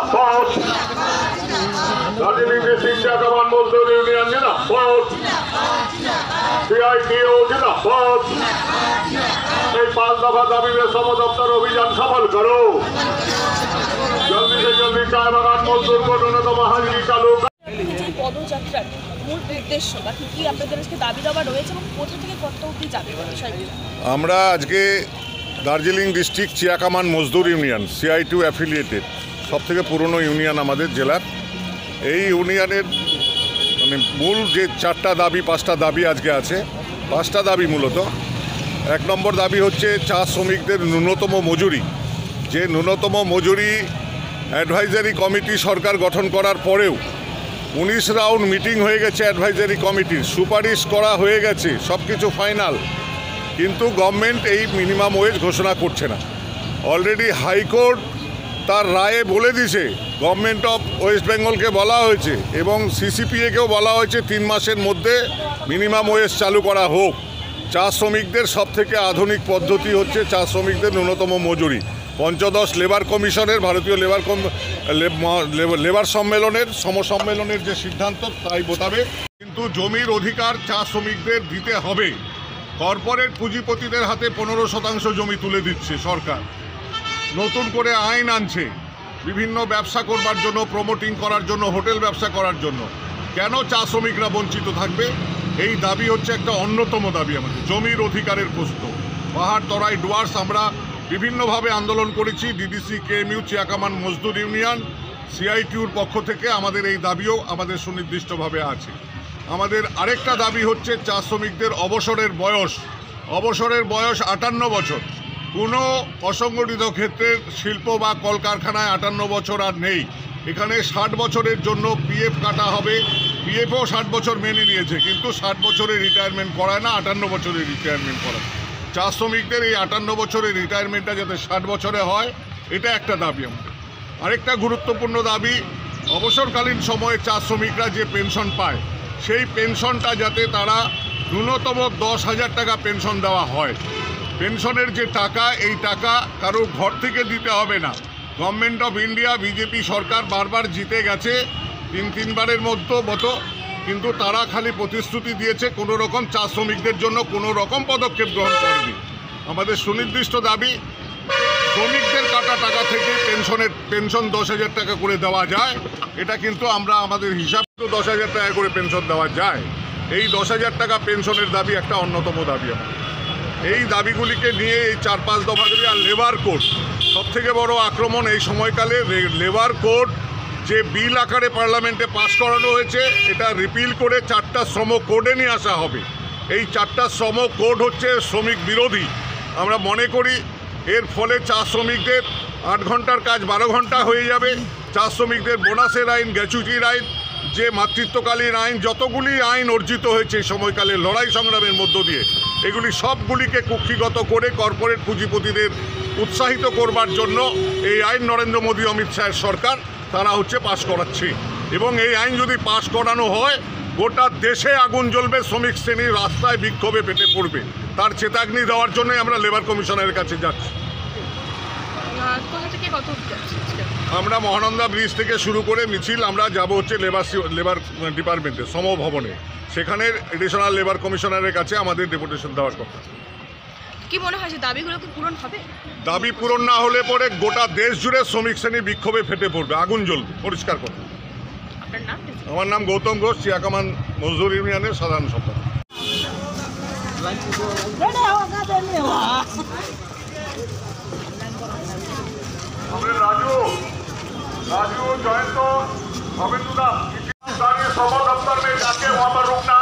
जिंदाबाद दार्जिलिंग डिस्ट्रिक्ट चियाकामान मजदूर यूनियन जिंदाबाद CITU जिंदाबाद 5 दफा दाबी में सम दफ्तर अभियान सफल करो जल्दी से जल्दी चाय बागान मजदूर को न्यूनतम हाजिरी चालू পদযাত্রার মূল উদ্দেশ্য বা কি আপনাদের আজকে দাবি দাবা রয়েছে এবং কোথা থেকে কত অবধি যাবে বিষয়গুলো? আমরা আজকে দার্জিলিং ডিস্ট্রিক্ট চিয়াকামান মজদুর ইউনিয়ন CITU অ্যাফিলিয়েটেড সবথেকে পুরনো ইউনিয়ন আমাদের জেলার। এই ইউনিয়নের মানে মূল যে 4টা দাবি 5টা দাবি আজকে আছে। 5টা দাবি মূলত। 1 নম্বর দাবি হচ্ছে চা শ্রমিকদের ন্যূনতম মজুরি, যে ন্যূনতম মজুরি অ্যাডভাইজারি কমিটি সরকার গঠন করার পরেও 19 রাউন্ড মিটিং হয়ে গেছে অ্যাডভাইজারি কমিটির, সুপারিশ করা হয়ে গেছে, সব কিছু ফাইনাল, কিন্তু গভর্নমেন্ট এই মিনিমাম ওয়েজ ঘোষণা করছে না। অলরেডি হাইকোর্ট তার রায়ে বলে দিয়েছে, গভর্নমেন্ট অফ ওয়েস্ট বেঙ্গলকে বলা হয়েছে এবং CCPA-কেও বলা হয়েছে 3 মাসের মধ্যে মিনিমাম ওয়েজ চালু করা হোক। চা শ্রমিকদের সবথেকে আধুনিক পদ্ধতি হচ্ছে চা শ্রমিকদের ন্যূনতম মজুরি। পঞ্চদশ লেবার কমিশনের, ভারতীয় লেবার সম্মেলনের সমসম্মেলনের যে সিদ্ধান্ত তাই মোতাবেক কিন্তু জমির অধিকার চা শ্রমিকদের দিতে হবে। কর্পোরেট পুঁজিপতিদের হাতে 15% জমি তুলে দিচ্ছে সরকার, নতুন করে আইন আনছে বিভিন্ন ব্যবসা করবার জন্য, প্রমোটিং করার জন্য, হোটেল ব্যবসা করার জন্য। কেন চা শ্রমিকরা বঞ্চিত থাকবে? এই দাবি হচ্ছে একটা অন্যতম দাবি আমাদের, জমির অধিকারের প্রশ্ন। পাহাড় তরাই ডুয়ার্স আমরা বিভিন্নভাবে আন্দোলন করেছি। DDC, KMU, চিয়াকামান মজদুর ইউনিয়ন, CITUর পক্ষ থেকে আমাদের এই দাবিও আমাদের সুনির্দিষ্টভাবে আছে। আমাদের আরেকটা দাবি হচ্ছে চা শ্রমিকদের অবসরের বয়স 58 বছর। কোনো অসংগঠিত ক্ষেত্রের শিল্প বা কলকারখানায় 58 বছর আর নেই। এখানে 60 বছরের জন্য PF কাটা হবে। PFও 60 বছর মেনে নিয়েছে, কিন্তু 60 বছরের রিটায়ারমেন্ট করায় না, 58 বছরের রিটায়ারমেন্ট করায়। চা শ্রমিকদের এই 58 বছরের রিটায়ারমেন্টটা যাতে 60 বছরে হয়, এটা একটা দাবি আমাদের। আরেকটা গুরুত্বপূর্ণ দাবি, অবসরকালীন সময়ে চা শ্রমিকরা যে পেনশন পায়, সেই পেনশনটা যাতে তারা ন্যূনতম 10,000 টাকা পেনশন দেওয়া হয়। পেনশনের যে টাকা, এই টাকা কারো ঘর থেকে দিতে হবে না। গভর্নমেন্ট অফ ইন্ডিয়া, বিজেপি সরকার বারবার জিতে গেছে 3বারের মতো, কিন্তু তারা খালি প্রতিশ্রুতি দিয়েছে, কোনো রকম চা শ্রমিকদের জন্য কোনো রকম পদক্ষেপ গ্রহণ করেনি। আমাদের সুনির্দিষ্ট দাবি, শ্রমিকদের কাটা টাকা থেকে পেনশন 10,000 টাকা করে দেওয়া যায়। এটা কিন্তু আমরা আমাদের হিসাব 10,000 টাকা করে পেনশন দেওয়া যায়। এই 10,000 টাকা পেনশনের দাবি একটা অন্যতম দাবি আমাদের। এই দাবিগুলিকে নিয়ে এই 4-5 দফা দাবি। আর লেবার কোড সবথেকে বড় আক্রমণ এই সময়কালে। লেবার কোড যে বিল আকারে পার্লামেন্টে পাস করানো হয়েছে, এটা রিপিল করে 4টা শ্রম কোডে নিয়ে আসা হবে। এই 4টা শ্রম কোড হচ্ছে শ্রমিক বিরোধী। আমরা মনে করি এর ফলে চা শ্রমিকদের 8 ঘন্টার কাজ 12 ঘন্টা হয়ে যাবে। চা শ্রমিকদের বোনাসের আইন, গ্র্যাচুইটির আইন, যে মাতৃত্বকালীন আইন, যতগুলি আইন অর্জিত হয়েছে এই সময়কালে লড়াই সংগ্রামের মধ্য দিয়ে, এগুলি সবগুলিকে কুক্ষিগত করে কর্পোরেট পুঁজিপতিদের উৎসাহিত করবার জন্য এই আইন নরেন্দ্র মোদী, অমিত শাহের সরকার তারা হচ্ছে পাশ করাচ্ছে। এবং এই আইন যদি পাশ করানো হয়, গোটা দেশে আগুন জ্বলবে, শ্রমিক শ্রেণী রাস্তায় বিক্ষোভে পেটে পড়বে। তার চেতাগ্নি দেওয়ার জন্যই আমরা লেবার কমিশনের কাছে যাচ্ছি। আমরা মহানন্দা ব্রিজ থেকে শুরু করে মিছিল আমরা যাব হচ্ছে লেবার ডিপার্টমেন্টে, শ্রম ভবনে। সেখানে এডিশনাল লেবার কমিশনারের কাছে আমাদের ডেপুটেশন দেওয়ার কথা। কি মনে হয় যে দাবিগুলো কি পূরণ হবে? দাবি পূরণ না হলে পরে গোটা দেশ জুড়ে শ্রমিক শ্রেণী বিক্ষোভে ফেটে পড়বে, আগুন জ্বলবে, পরিষ্কার কথা। আমার নাম গৌতম ঘোষ, চিয়াকামান মজদুর ইউনিয়নের সাধারণ সম্পাদক। राजू जयंत अमित सम दफ्तर में जाके वहाँ पर रुकना